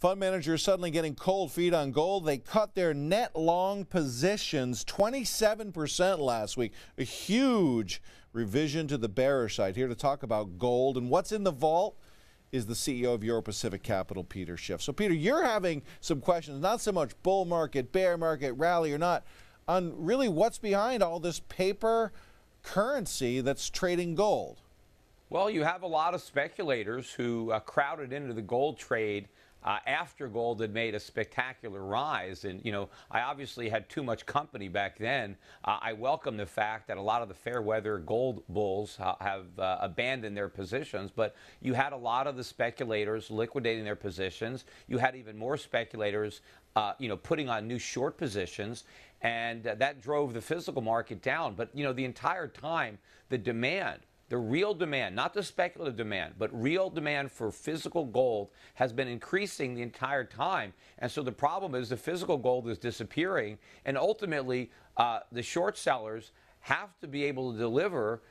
Fund managers suddenly getting cold feet on gold. They cut their net long positions 27% last week. A huge revision to the bearish side. Here to talk about gold and what's in the vault is the CEO of Euro Pacific Capital, Peter Schiff. So, Peter, you're having some questions, not so much bull market, bear market, rally or not, on really what's behind all this paper currency that's trading gold. Well, you have a lot of speculators who crowded into the gold trade after gold had made a spectacular rise. And, I obviously had too much company back then. I welcome the fact that a lot of the fair weather gold bulls have abandoned their positions. But you had a lot of the speculators liquidating their positions. You had even more speculators, putting on new short positions. And that drove the physical market down. But, the entire time, the demand, the real demand, not the speculative demand, but real demand for physical gold has been increasing the entire time. And so the problem is the physical gold is disappearing. And ultimately, the short sellers have to be able to deliver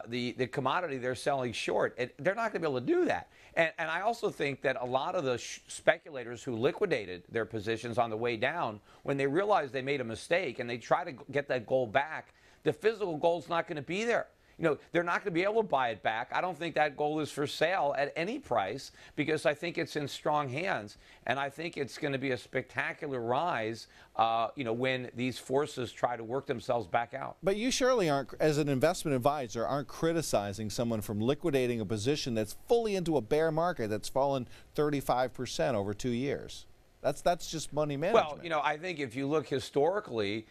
the commodity they're selling short. And they're not going to be able to do that. And I also think that a lot of the speculators who liquidated their positions on the way down, when they realized they made a mistake and they try to get that gold back, the physical gold's not going to be there. They're not going to be able to buy it back. I don't think that gold is for sale at any price because I think it's in strong hands. And I think it's going to be a spectacular rise, when these forces try to work themselves back out. But you surely aren't, as an investment advisor, aren't criticizing someone from liquidating a position that's fully into a bear market that's fallen 35% over 2 years. That's just money management. Well, I think if you look historically,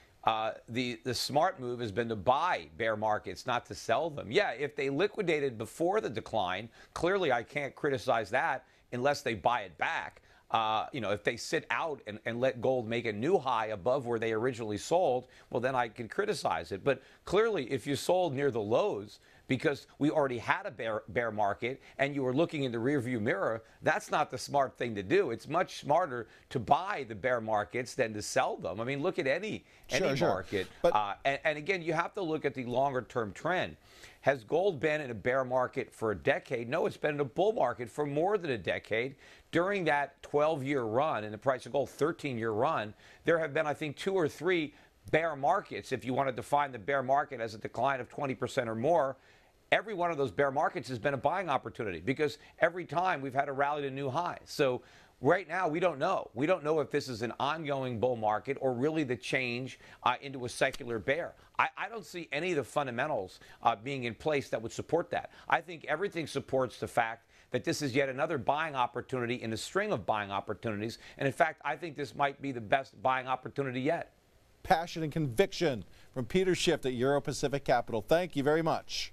the smart move has been to buy bear markets, not to sell them. Yeah, if they liquidated before the decline, clearly I can't criticize that unless they buy it back. If they sit out and let gold make a new high above where they originally sold, well, then I can criticize it. But clearly, if you sold near the lows because we already had a bear market and you were looking in the rearview mirror, that's not the smart thing to do. It's much smarter to buy the bear markets than to sell them. I mean, look at any market. But and again, you have to look at the longer-term trend. Has gold been in a bear market for a decade? No, it's been in a bull market for more than a decade. During that 12-year run, in the price of gold, 13-year run, there have been, I think, 2 or 3 bear markets. If you want to define the bear market as a decline of 20% or more, every one of those bear markets has been a buying opportunity because every time we've had a rally to new highs. So right now, we don't know. We don't know if this is an ongoing bull market or really the change into a secular bear. I don't see any of the fundamentals being in place that would support that. I think everything supports the fact that this is yet another buying opportunity in a string of buying opportunities. And in fact, I think this might be the best buying opportunity yet. Passion and conviction from Peter Schiff at Euro Pacific Capital. Thank you very much.